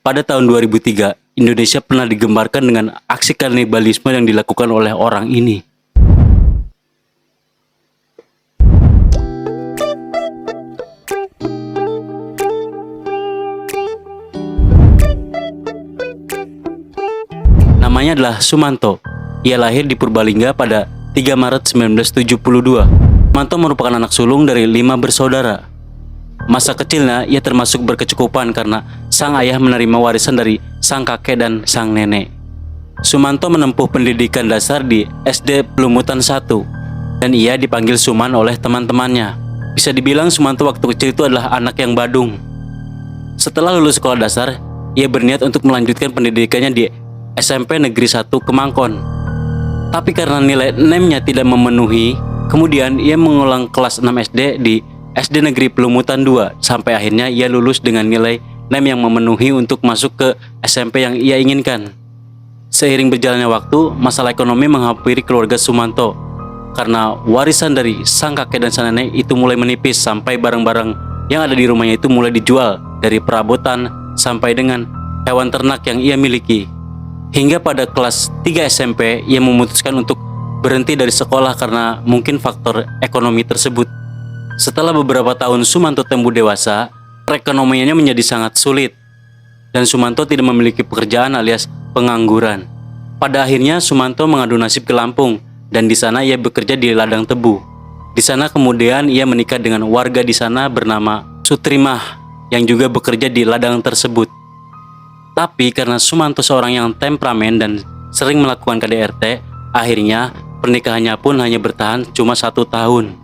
Pada tahun 2003, Indonesia pernah digembarkan dengan aksi kanibalisme yang dilakukan oleh orang ini. Namanya adalah Sumanto. Ia lahir di Purbalingga pada 3 Maret 1972. Sumanto merupakan anak sulung dari 5 bersaudara. Masa kecilnya ia termasuk berkecukupan karena sang ayah menerima warisan dari sang kakek dan sang nenek. Sumanto menempuh pendidikan dasar di SD Pelumutan 1 dan ia dipanggil Suman oleh teman-temannya. Bisa dibilang Sumanto waktu kecil itu adalah anak yang badung. Setelah lulus sekolah dasar, ia berniat untuk melanjutkan pendidikannya di SMP Negeri 1 Kemangkon. Tapi karena nilai NEM-nya tidak memenuhi, kemudian ia mengulang kelas 6 SD di SD Negeri Pelumutan 2 sampai akhirnya ia lulus dengan nilai NEM yang memenuhi untuk masuk ke SMP yang ia inginkan. Seiring berjalannya waktu, masalah ekonomi menghampiri keluarga Sumanto karena warisan dari sang kakek dan sang nenek itu mulai menipis sampai barang-barang yang ada di rumahnya itu mulai dijual, dari perabotan sampai dengan hewan ternak yang ia miliki. Hingga pada kelas 3 SMP, ia memutuskan untuk berhenti dari sekolah karena mungkin faktor ekonomi tersebut. Setelah beberapa tahun Sumanto tumbuh dewasa, perekonomiannya menjadi sangat sulit dan Sumanto tidak memiliki pekerjaan alias pengangguran. Pada akhirnya Sumanto mengadu nasib ke Lampung dan di sana ia bekerja di ladang tebu. Di sana kemudian ia menikah dengan warga di sana bernama Sutrimah yang juga bekerja di ladang tersebut. Tapi karena Sumanto seorang yang temperamen dan sering melakukan KDRT, akhirnya pernikahannya pun hanya bertahan cuma 1 tahun.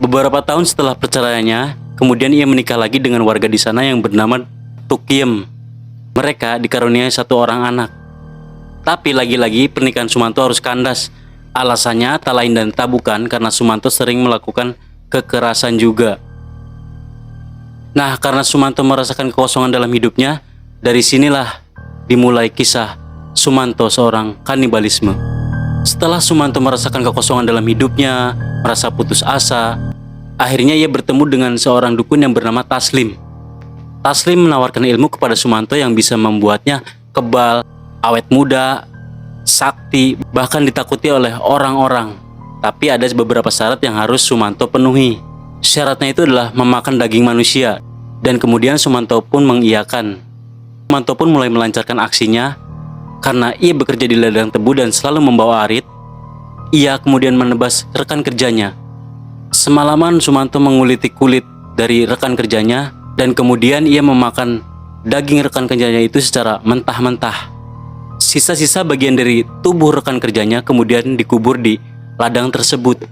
Beberapa tahun setelah perceraiannya, kemudian ia menikah lagi dengan warga di sana yang bernama Tukiem. Mereka dikaruniai 1 orang anak. Tapi lagi-lagi pernikahan Sumanto harus kandas. Alasannya tak lain dan tak bukan karena Sumanto sering melakukan kekerasan juga. Nah, karena Sumanto merasakan kekosongan dalam hidupnya, dari sinilah dimulai kisah Sumanto seorang kanibalisme. Setelah Sumanto merasakan kekosongan dalam hidupnya, merasa putus asa, akhirnya ia bertemu dengan seorang dukun yang bernama Taslim. Taslim menawarkan ilmu kepada Sumanto yang bisa membuatnya kebal, awet muda, sakti, bahkan ditakuti oleh orang-orang. Tapi ada beberapa syarat yang harus Sumanto penuhi. Syaratnya itu adalah memakan daging manusia, dan kemudian Sumanto pun mengiyakan. Sumanto pun mulai melancarkan aksinya. Karena ia bekerja di ladang tebu dan selalu membawa arit, ia kemudian menebas rekan kerjanya. Semalaman Sumanto menguliti kulit dari rekan kerjanya dan kemudian ia memakan daging rekan kerjanya itu secara mentah-mentah. Sisa-sisa bagian dari tubuh rekan kerjanya kemudian dikubur di ladang tersebut.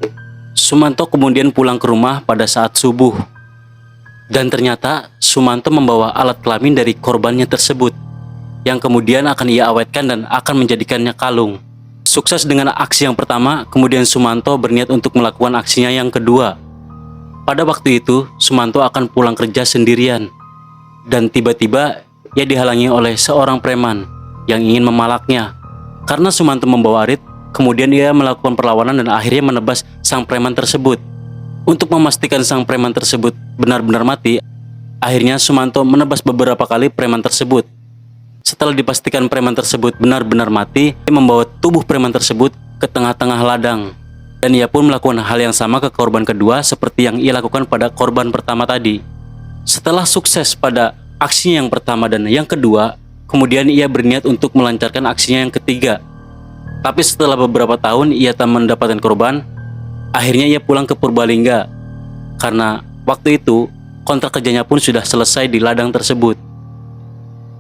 Sumanto kemudian pulang ke rumah pada saat subuh. Dan ternyata Sumanto membawa alat kelamin dari korbannya tersebut, yang kemudian akan ia awetkan dan akan menjadikannya kalung. Sukses dengan aksi yang pertama, kemudian Sumanto berniat untuk melakukan aksinya yang kedua. Pada waktu itu, Sumanto akan pulang kerja sendirian. Dan tiba-tiba, ia dihalangi oleh seorang preman yang ingin memalaknya. Karena Sumanto membawa arit, kemudian ia melakukan perlawanan dan akhirnya menebas sang preman tersebut. Untuk memastikan sang preman tersebut benar-benar mati, akhirnya Sumanto menebas beberapa kali preman tersebut. Setelah dipastikan preman tersebut benar-benar mati, ia membawa tubuh preman tersebut ke tengah-tengah ladang. Dan ia pun melakukan hal yang sama ke korban kedua seperti yang ia lakukan pada korban pertama tadi. Setelah sukses pada aksinya yang pertama dan yang kedua, kemudian ia berniat untuk melancarkan aksinya yang ketiga. Tapi setelah beberapa tahun ia tak mendapatkan korban, akhirnya ia pulang ke Purbalingga. Karena waktu itu kontrak kerjanya pun sudah selesai di ladang tersebut.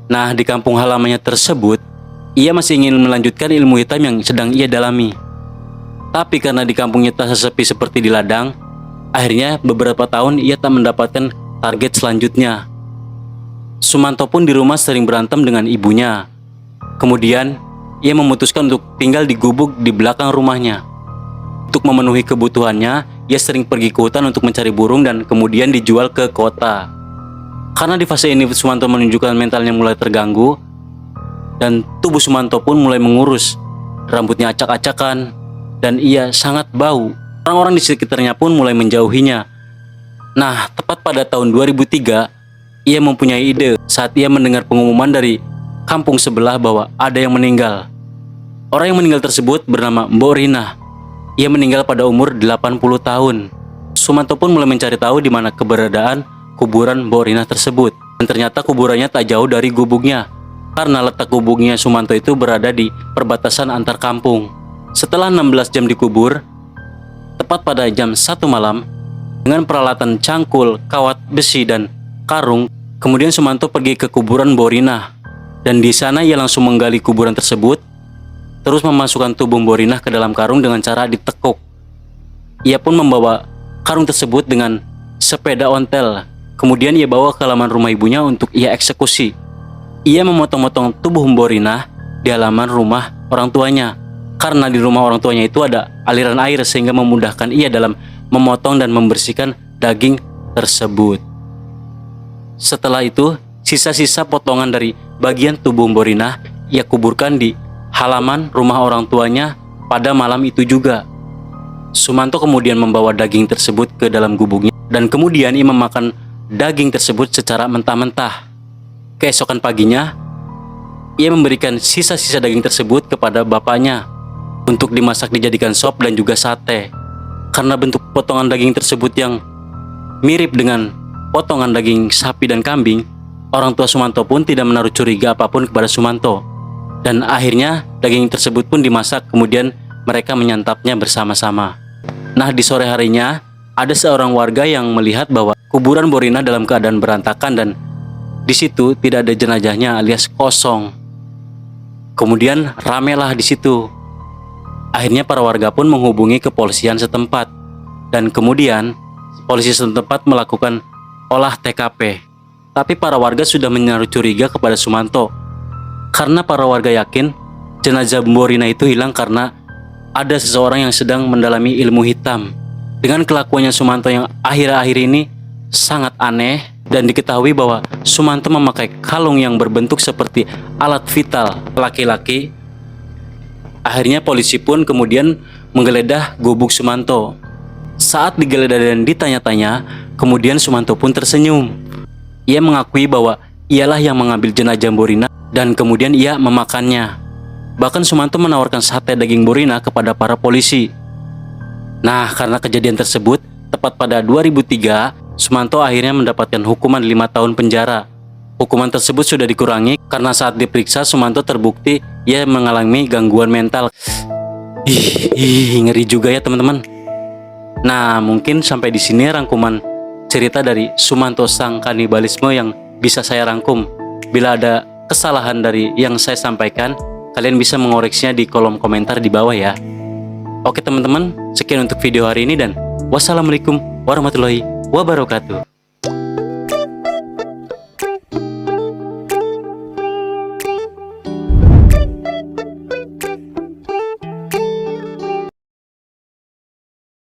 Nah, di kampung halamannya tersebut, ia masih ingin melanjutkan ilmu hitam yang sedang ia dalami. Tapi karena di kampungnya tak sesepi seperti di ladang, akhirnya beberapa tahun ia tak mendapatkan target selanjutnya. Sumanto pun di rumah sering berantem dengan ibunya. Kemudian, ia memutuskan untuk tinggal di gubuk di belakang rumahnya. Untuk memenuhi kebutuhannya, ia sering pergi ke hutan untuk mencari burung dan kemudian dijual ke kota. Karena di fase ini Sumanto menunjukkan mentalnya mulai terganggu dan tubuh Sumanto pun mulai mengurus. Rambutnya acak-acakan dan ia sangat bau. Orang-orang di sekitarnya pun mulai menjauhinya. Nah, tepat pada tahun 2003, Ia mempunyai ide saat ia mendengar pengumuman dari kampung sebelah bahwa ada yang meninggal. Orang yang meninggal tersebut bernama Mbok Rina. Ia meninggal pada umur 80 tahun. Sumanto pun mulai mencari tahu di mana keberadaan kuburan Mbok Rina tersebut. Dan ternyata kuburannya tak jauh dari gubuknya, karena letak gubuknya Sumanto itu berada di perbatasan antar kampung. Setelah 16 jam dikubur, tepat pada jam 1 malam, dengan peralatan cangkul, kawat besi, dan karung, kemudian Sumanto pergi ke kuburan Mbok Rina. Dan di sana ia langsung menggali kuburan tersebut, terus memasukkan tubuh Mbok Rina ke dalam karung dengan cara ditekuk. Ia pun membawa karung tersebut dengan sepeda ontel. Kemudian ia bawa ke halaman rumah ibunya untuk ia eksekusi. Ia memotong-motong tubuh Mbok Rina di halaman rumah orang tuanya, karena di rumah orang tuanya itu ada aliran air sehingga memudahkan ia dalam memotong dan membersihkan daging tersebut. Setelah itu, sisa-sisa potongan dari bagian tubuh Mbok Rina ia kuburkan di halaman rumah orang tuanya pada malam itu juga. Sumanto kemudian membawa daging tersebut ke dalam gubuknya dan kemudian ia memakan daging tersebut secara mentah-mentah. Keesokan paginya, ia memberikan sisa-sisa daging tersebut kepada bapaknya untuk dimasak dijadikan sop dan juga sate. Karena bentuk potongan daging tersebut yang mirip dengan potongan daging sapi dan kambing, orang tua Sumanto pun tidak menaruh curiga apapun kepada Sumanto. Dan akhirnya daging tersebut pun dimasak, kemudian mereka menyantapnya bersama-sama. Nah, di sore harinya, ada seorang warga yang melihat bahwa kuburan Mbok Rina dalam keadaan berantakan dan di situ tidak ada jenazahnya alias kosong. Kemudian ramelah di situ. Akhirnya para warga pun menghubungi kepolisian setempat dan kemudian polisi setempat melakukan olah TKP. Tapi para warga sudah menaruh curiga kepada Sumanto karena para warga yakin jenazah Mbok Rina itu hilang karena ada seseorang yang sedang mendalami ilmu hitam. Dengan kelakuannya Sumanto yang akhir-akhir ini sangat aneh dan diketahui bahwa Sumanto memakai kalung yang berbentuk seperti alat vital laki-laki. Akhirnya polisi pun kemudian menggeledah gubuk Sumanto. Saat digeledah dan ditanya-tanya, kemudian Sumanto pun tersenyum. Ia mengakui bahwa ialah yang mengambil jenazah Mbok Rina dan kemudian ia memakannya. Bahkan Sumanto menawarkan sate daging Mbok Rina kepada para polisi. Nah, karena kejadian tersebut, tepat pada 2003, Sumanto akhirnya mendapatkan hukuman 5 tahun penjara. Hukuman tersebut sudah dikurangi karena saat diperiksa Sumanto terbukti ia mengalami gangguan mental. Ngeri juga ya teman-teman. Nah, mungkin sampai di sini rangkuman cerita dari Sumanto sang kanibalisme yang bisa saya rangkum. Bila ada kesalahan dari yang saya sampaikan, kalian bisa mengoreksinya di kolom komentar di bawah ya. Oke teman-teman, sekian untuk video hari ini dan wassalamualaikum warahmatullahi wabarakatuh.